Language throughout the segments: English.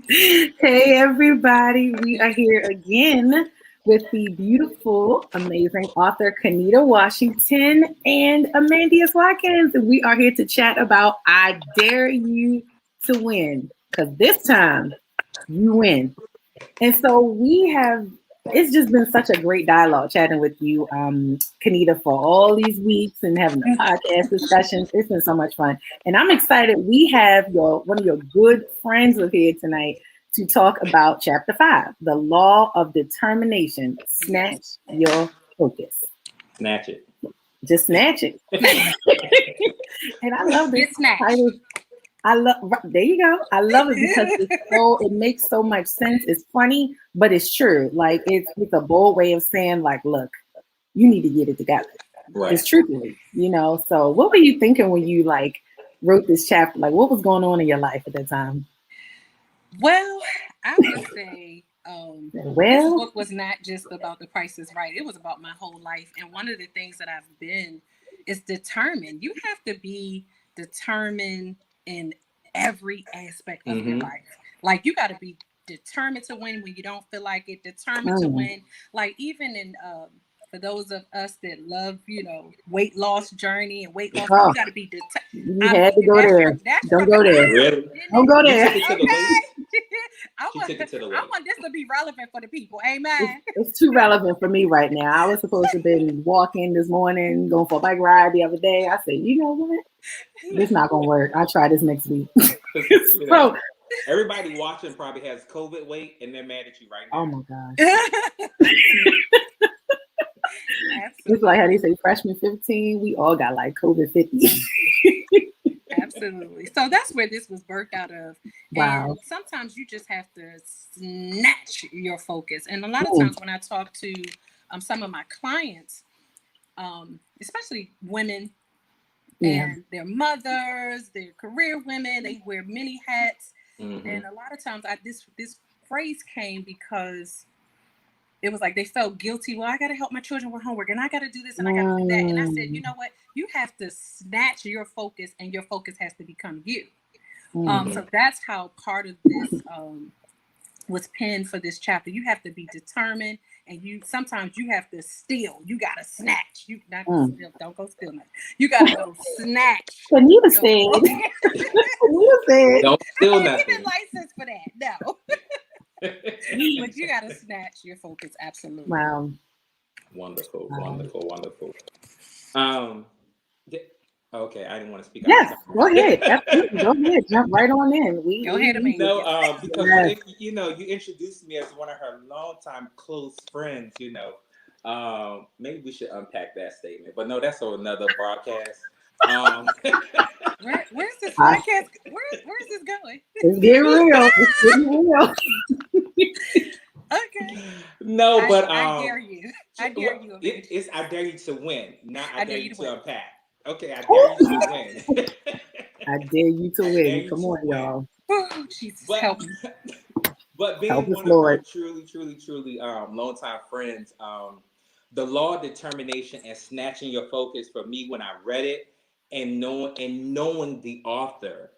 Hey, everybody. We are here again with the beautiful, amazing author Kanita Washington and Amandeus Watkins. And we are here to chat about I Dare You to Win. Because this time you win. And so it's just been such a great dialogue chatting with you, Kanita, for all these weeks and having the podcast discussions. It's been so much fun. And I'm excited. We have one of your good friends with here tonight to talk about chapter 5, the law of determination. Snatch your focus. Snatch it. Just snatch it. And I love this snatch. title. There you go. I love it because it makes so much sense. It's funny, but it's true. Like it's a bold way of saying, like, look, you need to get it together. Right. It's truthfully, So what were you thinking when you wrote this chapter? Like what was going on in your life at that time? Well, I would say this book was not just about The Price is Right. It was about my whole life. And one of the things that I've been is determined. You have to be determined in every aspect of your life. Like you got to be determined to win when you don't feel like it, determined to win. Like even in for those of us that love, weight loss journey and weight loss, you got to be determined. You had to go there. Don't go there. Really? Don't go there. I want this to be relevant for the people. Amen. It's too relevant for me right now. I was supposed to be walking this morning, going for a bike ride the other day. I said, you know what? This not gonna work. I'll try this next week. So everybody watching probably has COVID weight and they're mad at you right now. Oh my gosh. It's like how they say freshman 15. We all got like COVID 50. Absolutely. So that's where this was birthed out of. Wow. And sometimes you just have to snatch your focus. And a lot of times when I talk to some of my clients, especially women and their mothers, their career women, they wear many hats. Mm-hmm. And a lot of times this phrase came because it was like they felt guilty. Well, I got to help my children with homework and I got to do this and I got to do that. And I said, you know what? You have to snatch your focus and your focus has to become you. So that's how part of this was penned for this chapter. You have to be determined and sometimes you have to steal. You got to snatch. You not steal. Don't go steal nothing. You got to go snatch. Kanita said. Don't steal nothing. I ain't even licensed for that. No. But you got to snatch your focus. Absolutely. Wow. Wonderful. Okay, I didn't want to speak. Yes, go ahead. Absolutely. Go ahead. Jump right on in. Go ahead, Amanda. No, because you introduced me as one of her longtime close friends. Maybe we should unpack that statement. But no, that's on another broadcast. Where's this podcast? Where's this going? It's getting real. It's getting real. Okay. No, but I dare you. I dare you. It's I dare you to win, not I dare you to unpack. Okay, I dare you to win. I dare you to win. Come on, y'all. Oh, Jesus, help me. But being one of our truly longtime friends, the law of determination and snatching your focus for me when I read it and knowing the author,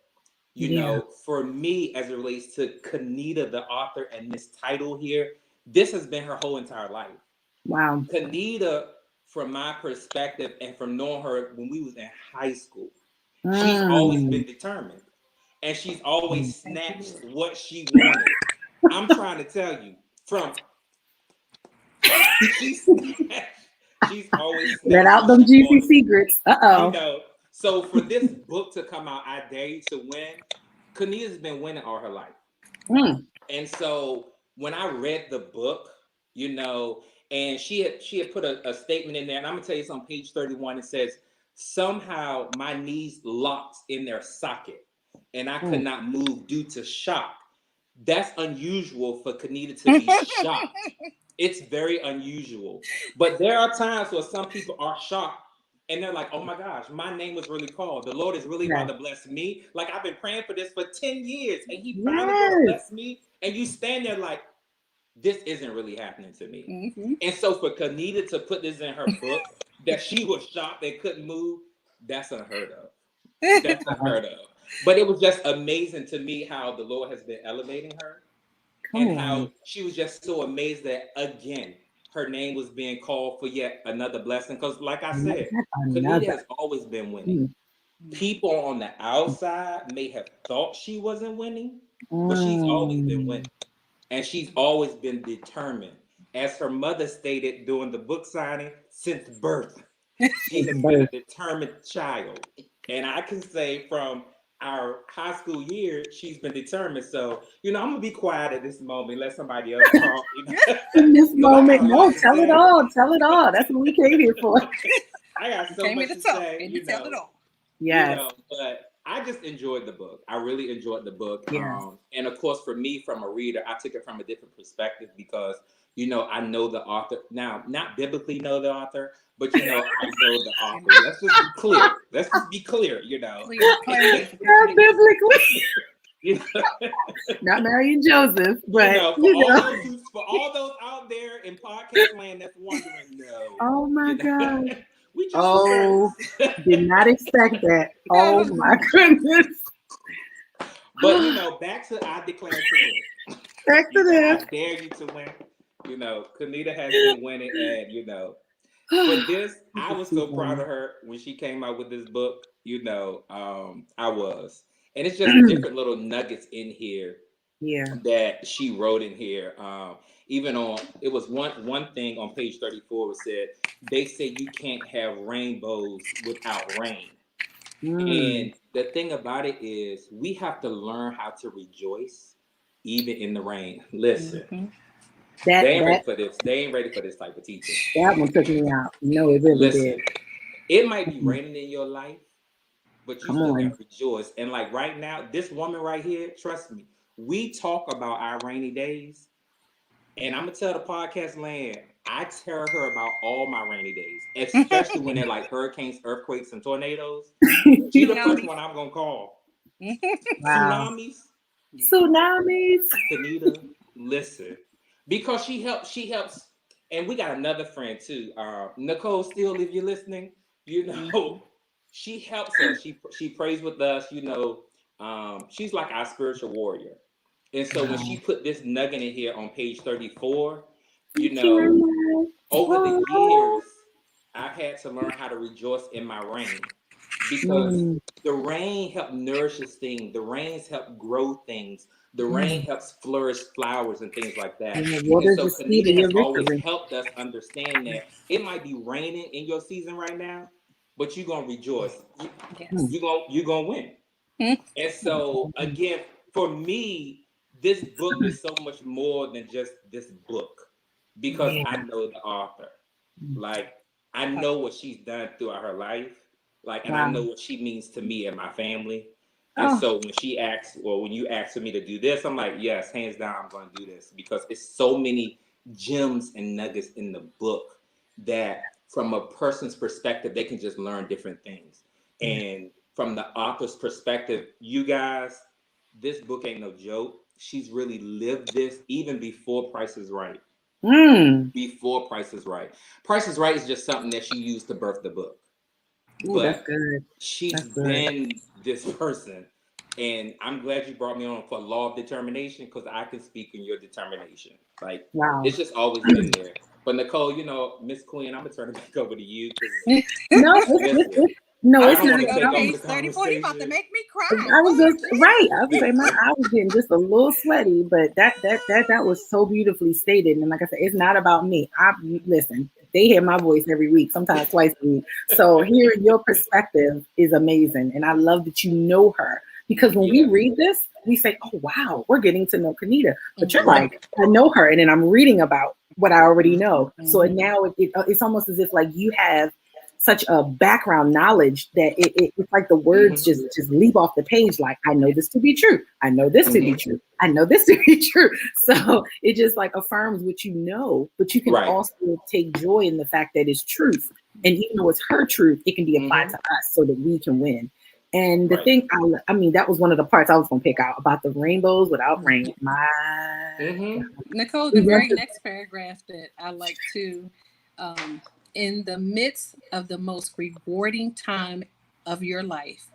for me as it relates to Kanita, the author, and this title here, this has been her whole entire life. Wow. Kanita, from my perspective and from knowing her when we was in high school, she's always been determined and she's always snatched what she wanted. I'm trying to tell you she's always let out them juicy secrets. So for this book to come out, I Dare You to Win, Kanita's been winning all her life. And so when I read the book, and she had put a statement in there, and I'm gonna tell you, it's on page 31. It says, "Somehow my knees locked in their socket, and I could not move due to shock." That's unusual for Kanita to be shocked. It's very unusual. But there are times where some people are shocked, and they're like, "Oh my gosh, my name was really called. The Lord is really about to bless me. Like I've been praying for this for 10 years, and He finally gonna bless me." And you stand there like, this isn't really happening to me. Mm-hmm. And so for Kanita to put this in her book, that she was shocked and couldn't move, that's unheard of. That's unheard of. But it was just amazing to me how the Lord has been elevating her. And how she was just so amazed that, again, her name was being called for yet another blessing. Because, like I said, Kanita has always been winning. People on the outside may have thought she wasn't winning, but she's always been winning. And she's always been determined. As her mother stated during the book signing, since birth, she has been a determined child. And I can say from our high school year, she's been determined. So, I'm gonna be quiet at this moment, let somebody else talk. In this moment, no, tell it all. Tell it all. That's what we came here for. I got so much to say. Tell it all. Yes. But I just enjoyed the book. I really enjoyed the book. Yes. And of course, for me, from a reader, I took it from a different perspective because, I know the author. Now, not biblically know the author, but, I know the author. Let's just be clear. Not biblically. Not Mary and Joseph, but for all those out there in podcast land that's wondering, no. Oh my God. Did not expect that. Oh my goodness. But back to I declare to win. Back to that. I dare you to win. Kanita has been winning, and for this, I was so proud of her when she came out with this book. I was, and it's just different little nuggets in here. Yeah. That she wrote in here. Even it was one thing on page 34. It said they say you can't have rainbows without rain. And the thing about it is we have to learn how to rejoice even in the rain. Listen. They ain't ready for this. They ain't ready for this type of teaching. That one took me out. No, it really did. It might be raining in your life, but you still got to rejoice. And like right now, this woman right here, trust me, we talk about our rainy days. And I'm going to tell the podcast land, I tell her about all my rainy days, especially when they're like hurricanes, earthquakes, and tornadoes. She's the first one I'm going to call. Wow. Tsunamis. Kanita, listen. Because she helps, and we got another friend too. Nicole Steele, if you're listening, she helps us. She prays with us, she's like our spiritual warrior. And so when she put this nugget in here on page 34, over the years, I've had to learn how to rejoice in my rain. Because the rain helps nourishes things. The rains help grow things. The rain helps flourish flowers and things like that. And so Kanita has always helped us understand that it might be raining in your season right now, but you're going to rejoice. You're going to win. And so, again, for me, this book is so much more than just this book because I know the author. Like, I know what she's done throughout her life. And I know what she means to me and my family. And so when she asks, or when you ask for me to do this, I'm like, yes, hands down, I'm going to do this because it's so many gems and nuggets in the book that from a person's perspective, they can just learn different things. And from the author's perspective, you guys, this book ain't no joke. She's really lived this even before Price is Right. Before Price is Right. Price is Right is just something that she used to birth the book. Ooh, but that's good. She's been this person. And I'm glad you brought me on for Law of Determination because I can speak in your determination. It's just always been there. But Nicole, Miss Queen, I'm going to turn it back over to you. No, it's not. Okay, 34, you about to make me cry. I was I was getting just a little sweaty, but that was so beautifully stated. And like I said, it's not about me. Listen, they hear my voice every week, sometimes twice a week. So hearing your perspective is amazing. And I love that you know her. Because when we read this, we say, oh, wow, we're getting to know Kanita. But you're like, I know her. And then I'm reading about what I already know. So now it's almost as if like you have such a background knowledge that it's like the words just leap off the page. Like, I know this to be true. I know this to be true. I know this to be true. So it just like affirms what you know, but you can also take joy in the fact that it's truth. And even though it's her truth, it can be applied to us so that we can win. And the thing, I mean, that was one of the parts I was going to pick out about the rainbows without rain. Nicole, the very next paragraph that I like to, in the midst of the most rewarding time of your life,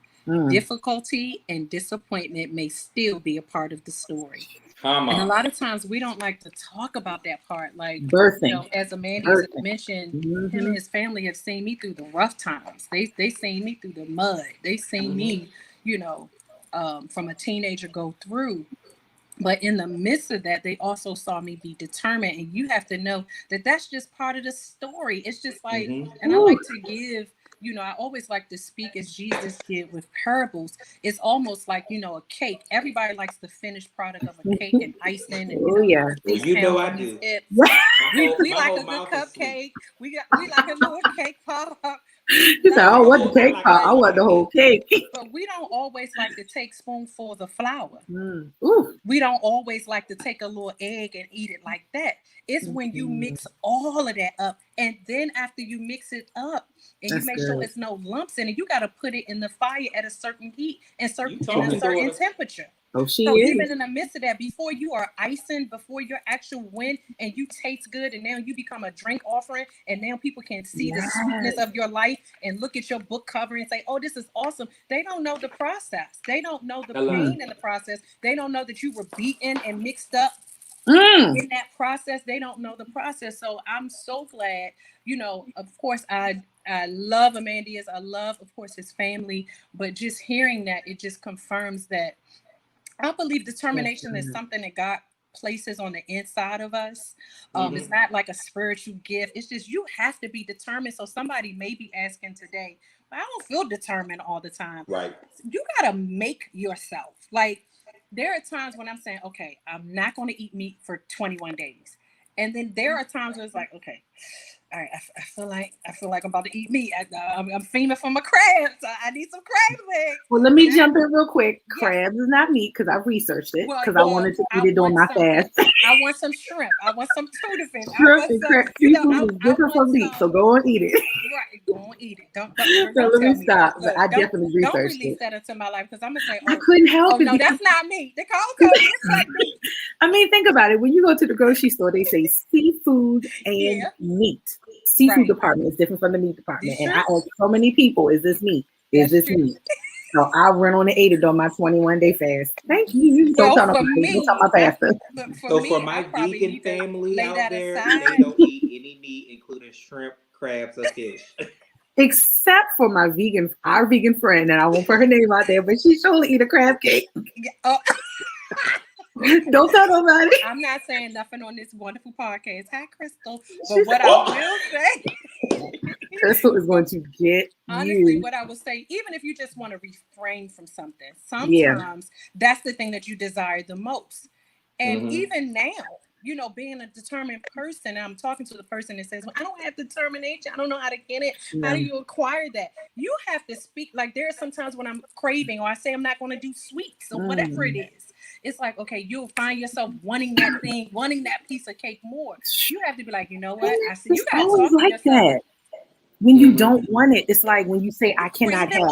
difficulty and disappointment may still be a part of the story. Come on. And a lot of times we don't like to talk about that part. Like, birthing. You know, as Amandeus mentioned, him and his family have seen me through the rough times. They seen me through the mud. They seen me, you know, from a teenager go through. But in the midst of that, they also saw me be determined. And you have to know that that's just part of the story. It's just like, and I like to give, you know, I always like to speak as Jesus did with parables. It's almost like, you know, a cake. Everybody likes the finished product of a cake and icing. And, you know I do. We like a good cupcake. We like a little cake pop. You said, "Oh, what the cake pop? I want the whole cake." But we don't always like to take spoonfuls of flour. Ooh. We don't always like to take a little egg and eat it like that. It's when you mix all of that up, and then after you mix it up, and you make sure there's no lumps in it, you got to put it in the fire at a certain heat and a certain temperature. Oh, so even in the midst of that, before you are icing, before your actual win, and you taste good, and now you become a drink offering, and now people can see the sweetness of your life and look at your book cover and say, "Oh, this is awesome." They don't know the process. They don't know the pain in the process. They don't know that you were beaten and mixed up in that process. They don't know the process. So I'm so glad, you know, of course, I love Amandeus. I love, of course, his family, but just hearing that, it just confirms that I believe determination is something that God places on the inside of us. It's not like a spiritual gift. It's just you have to be determined. So somebody may be asking today, I don't feel determined all the time. Right. You got to make yourself. Like, there are times when I'm saying, okay, I'm not going to eat meat for 21 days. And then there are times where it's like, okay, all right, I feel like I'm about to eat meat. I'm fiending for my crabs. I need some crab legs. Well, let me jump in real quick. Crabs is not meat because I researched it because I wanted to eat it during my fast. I want some shrimp. I want some tuna fish. Shrimp and crab seafood is different from meat, so go and eat it. Right, go and eat it. Don't let me stop. Look, I definitely researched it. Don't release that into my life because I'm gonna say, I couldn't help it. No, that's not me. The call code looks like me. I mean, think about it. When you go to the grocery store, they say seafood and meat. Seafood department is different from the meat department. And I ask so many people, is this meat? Is this meat? So I run on and ate it on my 21-day fast. Thank you. Don't tell my pastor. So for my vegan family out there, they don't eat any meat, including shrimp, crabs, or fish. Except for our vegan friend, and I won't put her name out there, but she surely eat a crab cake. Don't tell nobody. I'm not saying nothing on this wonderful podcast. Hi, Crystal. But what I will say, Crystal is going to get honestly, what I will say, even if you just want to refrain from something, sometimes that's the thing that you desire the most. And even now, you know, being a determined person, I'm talking to the person that says, well, I don't have determination. I don't know how to get it. How do you acquire that? You have to speak. Like, there are sometimes when I'm craving or I say I'm not going to do sweets or whatever it is. It's like, okay, you'll find yourself wanting that thing, wanting that piece of cake more. You have to be like, you know what? I said, you got to talk to yourself. That. When you don't want it, it's like when you say, I cannot have,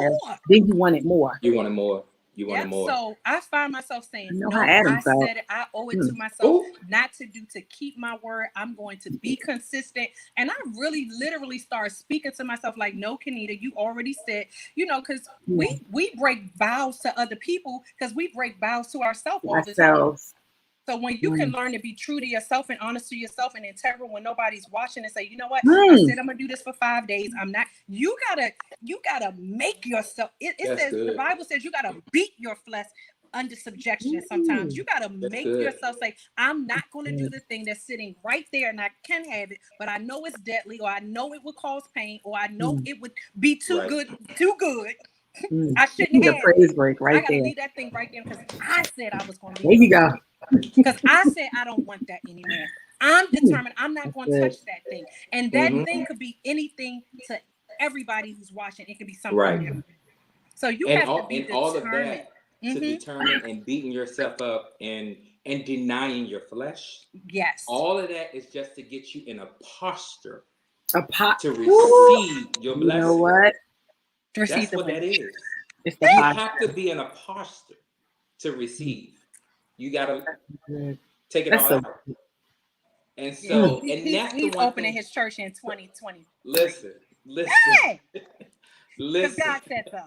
then you want it more. You want it more. You want it more. So I find myself saying, I said it. I owe it to myself not to do, to keep my word. I'm going to be consistent. And I really literally started speaking to myself like, no, Kanita, you already said, you know, because we break vows to other people because we break vows to ourselves all the time. So when you can learn to be true to yourself and honest to yourself and integral when nobody's watching and say, you know what, I said I'm gonna do this for 5 days. I'm not. You gotta make yourself. It says the Bible says you gotta beat your flesh under subjection. And sometimes you gotta make yourself say, I'm not gonna do the thing that's sitting right there and I can have it, but I know it's deadly, or I know it would cause pain, or I know it would be too good. I shouldn't have praise break right I gotta there. leave that thing right there because I said I was gonna do it. There you go. Because I said I don't want that anymore. I'm determined. I'm not going to touch that thing. And that thing could be anything to everybody who's watching. It could be something different. So you have to be determined. All of that to determine and beating yourself up and denying your flesh. Yes. All of that is just to get you in a posture to receive your blessing. You know what? That's what that is. You have to be in a posture to receive. You gotta take it all out. And so, and that's he's opening his church in 2020. Listen. Hey! Listen. God said so.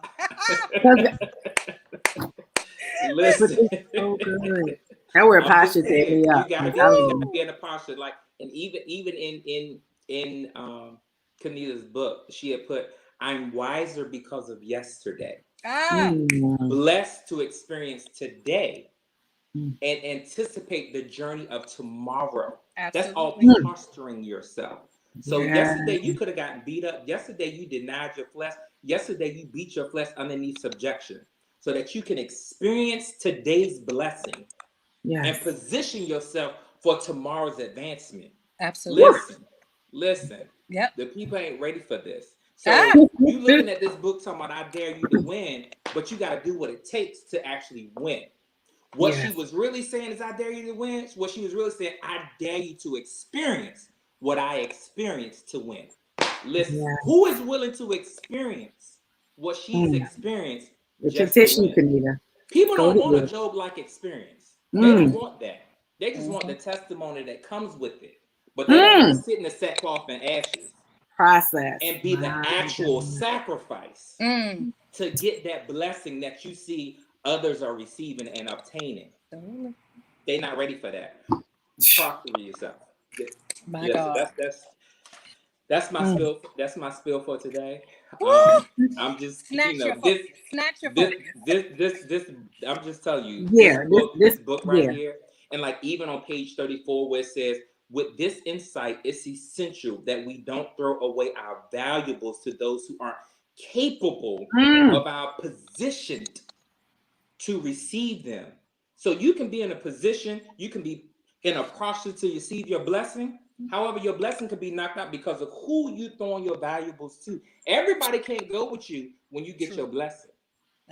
Listen. So good. That word posture set me up. You gotta be in a posture. Like, and even in Kanita's book, she had put, "I'm wiser because of yesterday." Blessed to experience today and anticipate the journey of tomorrow. Absolutely. That's all posturing yourself. So yesterday you could have gotten beat up. Yesterday you denied your flesh. Yesterday you beat your flesh underneath subjection so that you can experience today's blessing and position yourself for tomorrow's advancement. Absolutely. Listen. Yep. The people ain't ready for this. So you looking at this book talking about I dare you to win, but you got to do what it takes to actually win. What she was really saying is I dare you to win. What she was really saying, I dare you to experience what I experienced to win. Listen, who is willing to experience what she's experienced? It's a tissue, Kanita. People don't want a Job-like experience. They don't want that. They just want the testimony that comes with it. But they don't want to sit in the sackcloth and ashes. Process. And be the actual sacrifice to get that blessing that you see others are receiving and obtaining. They're not ready for that. Talk to yourself. My God. That's my spill. That's my spill for today. I'm just snatch your focus. This. I'm just telling you. This book right here, and like even on page 34 where it says, with this insight, it's essential that we don't throw away our valuables to those who aren't capable of our positioned to receive them. So you can be in a position, you can be in a posture to receive your blessing. However, your blessing could be knocked out because of who you throwing your valuables to. Everybody can't go with you when you get your blessing.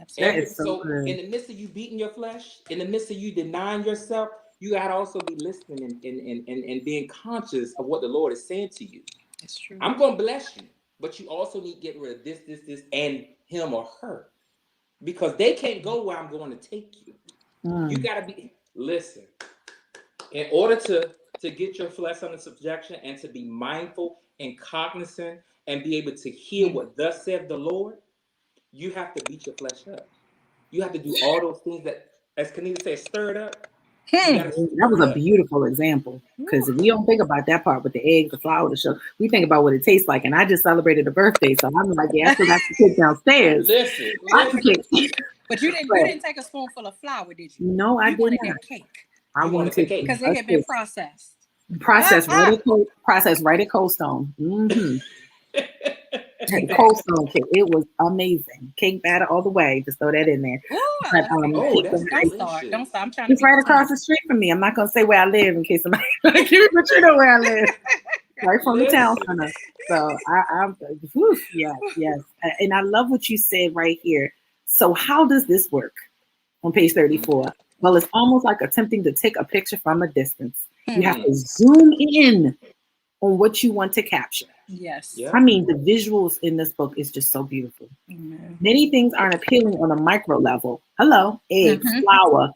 So in the midst of you beating your flesh, in the midst of you denying yourself, you gotta also be listening and being conscious of what the Lord is saying to you. It's true. I'm gonna bless you, but you also need to get rid of this, and him or her. Because they can't go where I'm going to take you. You gotta listen. In order to get your flesh under subjection and to be mindful and cognizant and be able to hear what thus said the Lord, you have to beat your flesh up. You have to do all those things that, as Kanita said, stir it up. That was a beautiful example, because we don't think about that part with the eggs, the flour, the sugar. We think about what it tastes like. And I just celebrated a birthday, so I'm like, I still got to take downstairs. Listen. But you didn't take a spoonful of flour, did you? No, I didn't. That cake. I wanted the cake because it had been processed. Processed right at Cold Stone. Cold Stone cake. It was amazing. Cake batter all the way. Just throw that in there. Don't stop. I'm trying to. It's right across the street from me. I'm not gonna say where I live in case somebody, but you know where I live. Right from the town center. So I'm yes. And I love what you said right here. So how does this work? On page 34. Well, it's almost like attempting to take a picture from a distance. You have to zoom in on what you want to capture. Yes. I mean, the visuals in this book is just so beautiful. Many things aren't appealing on a micro level. Hello, eggs, flour,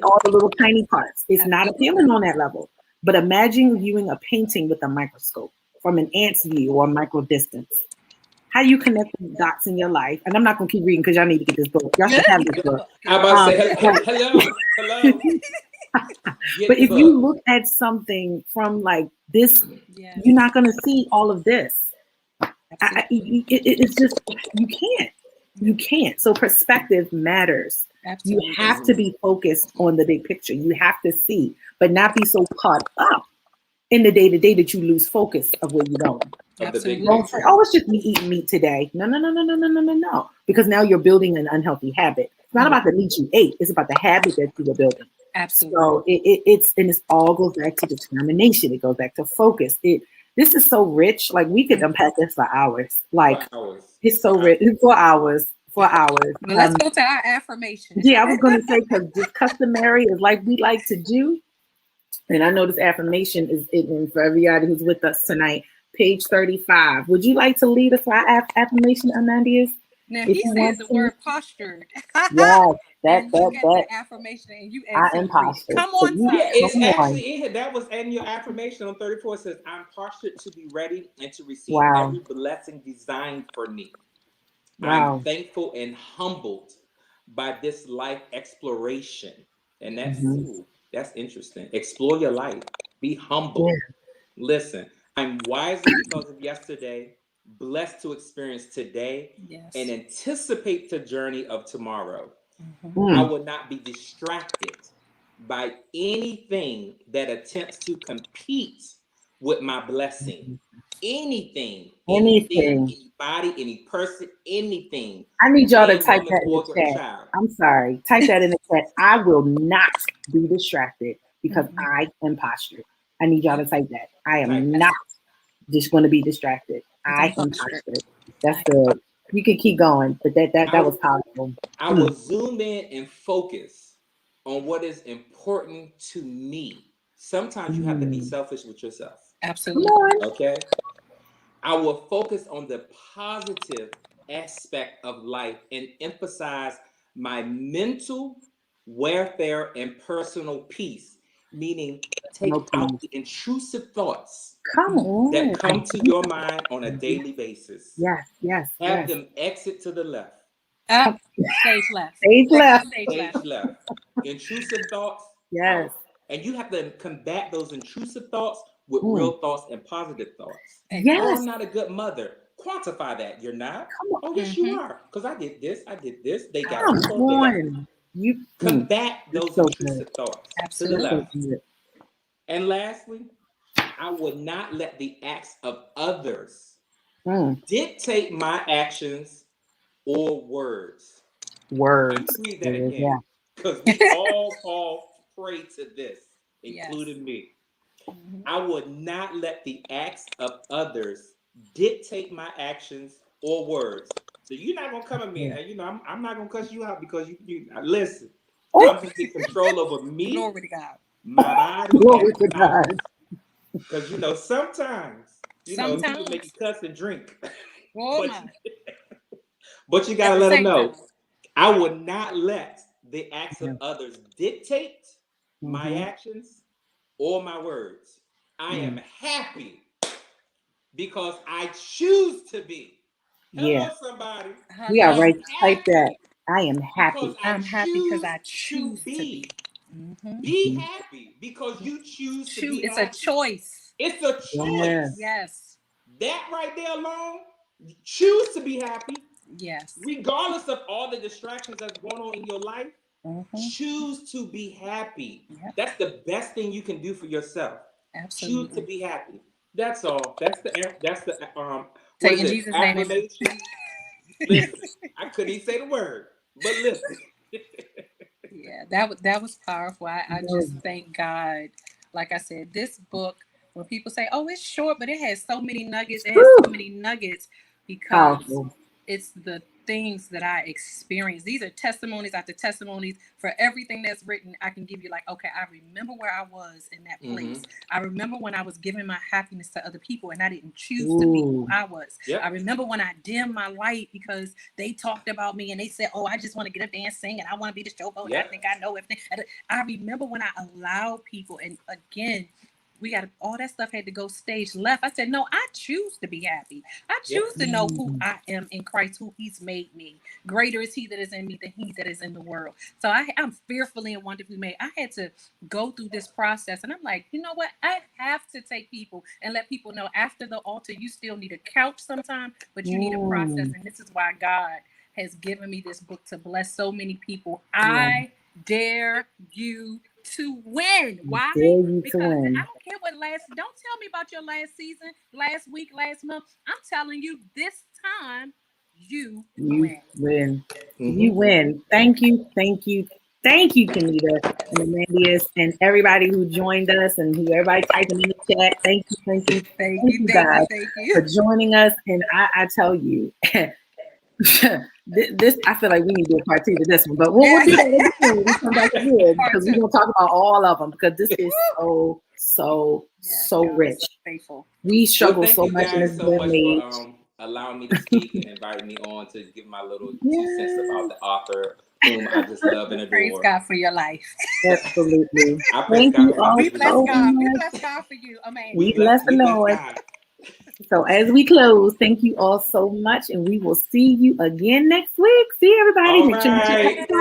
all the little tiny parts. It's not appealing on that level. But imagine viewing a painting with a microscope from an ant's view or a micro distance. How you connect the dots in your life. And I'm not going to keep reading because y'all need to get this book. Y'all should have this book. I'm about to say hello. But if you look at something from like this, you're not going to see all of this. It's just, you can't. So perspective matters. Absolutely. You have to be focused on the big picture. You have to see, but not be so caught up in the day-to-day that you lose focus of where you're going. Don't say, it's just me eating meat today. No. Because now you're building an unhealthy habit. It's not about the meat you ate. It's about the habit that you were building. Absolutely. So it all goes back to determination. It goes back to focus. This is so rich. Like we could unpack this for hours. It's so rich. 4 hours. 4 hours. Well, let's go to our affirmation. Yeah, I was going to say, because this customary is like we like to do. And I know this affirmation is for everybody who's with us tonight. Page 35. Would you like to lead us for our affirmation, Amandeus? Now he said the word postured. Yes, that affirmation, and you I am postured. Come on, it's actually in here. That was in your affirmation on 34. It says, "I'm postured to be ready and to receive every blessing designed for me." Wow. I'm thankful and humbled by this life exploration. And that's interesting. Explore your life. Be humble. Yeah. Listen, I'm wiser because of yesterday, blessed to experience today, and anticipate the journey of tomorrow. I will not be distracted by anything that attempts to compete with my blessing. Anything, anybody, any person, anything. I need y'all to Man, type woman, that in boy, the chat. child. I'm sorry. Type that in the chat. I will not be distracted because I am postured. I need y'all to type that. I am not just going to be distracted. I am postured. That's good. You can keep going, but that was powerful. I will zoom in and focus on what is important to me. Sometimes you have to be selfish with yourself. Absolutely. Okay. I will focus on the positive aspect of life and emphasize my mental welfare and personal peace, meaning take out the intrusive thoughts that come to your mind on a daily basis. Yes. Have them exit to the left. Stage left. Stage left. Stage left. Intrusive thoughts. Yes. Out. And you have to combat those intrusive thoughts with real thoughts and positive thoughts. Yes. Oh, I'm not a good mother. Quantify that. You're not. Oh, yes, you are. Because I did this. They got you. Combat those intrusive thoughts. Absolutely. To the left. And lastly, I would not let the acts of others dictate my actions or words. Words. Let me read that again. Because we all fall prey to this, including me. I would not let the acts of others dictate my actions or words. So you're not gonna come at me, and I'm not gonna cuss you out because you listen. I'm gonna get control over me, glory to God, my body, glory to God. Because sometimes people make you cuss and drink, but you gotta let them know. I would not let the acts of others dictate my actions or my words. I am happy because I choose to be. Hello, somebody. We are right to type that. I am happy. I'm happy because I choose to be. Be happy because you choose to be It's happy. a choice. It's a choice. Yes. That right there alone, choose to be happy. Yes. Regardless of all the distractions that's going on in your life, choose to be happy. Yep. That's the best thing you can do for yourself. Absolutely. Choose to be happy. That's all. That's the take in Jesus' name. Listen, I couldn't even say the word, but listen. Yeah, that was powerful. I just thank God. Like I said, this book, when people say, "Oh, it's short," but it has so many nuggets. It has so many nuggets because it's the things that I experienced. These are testimonies after testimonies. For everything that's written, I can give you like, okay, I remember where I was in that place. I remember when I was giving my happiness to other people and I didn't choose to be who I was. I remember when I dimmed my light because they talked about me and they said, "Oh, I just want to get up there and sing and I want to be the showboat. And I think I know everything." I remember when I allowed people, and again, all that stuff had to go stage left. I said, no, I choose to be happy. I choose to know who I am in Christ, who he's made me. Greater is he that is in me than he that is in the world. So I'm fearfully and wonderfully made. I had to go through this process. And I'm like, you know what? I have to take people and let people know after the altar, you still need a couch sometime, but you need a process. And this is why God has given me this book to bless so many people. I dare you to win. Why? Because I don't care what don't tell me about your last season, last week, last month. I'm telling you this time you win. You win. Thank you, Kanita and Amandeus and everybody who joined us and who everybody typing in the chat. Thank you guys for joining us. And I tell you, this I feel like we need to do a part 2 to this one, but we'll do that again. We come back again because we're gonna talk about all of them because this is so rich. We struggle so much in this day. Allowing me to speak and inviting me on to give my little 2 cents about the author whom I just love and adore. Praise God for your life. Absolutely. I praise God for we bless God. We bless God for you. Amazing. We bless the Lord. So as we close, thank you all so much, and we will see you again next week. See everybody. All Make sure you check out right. the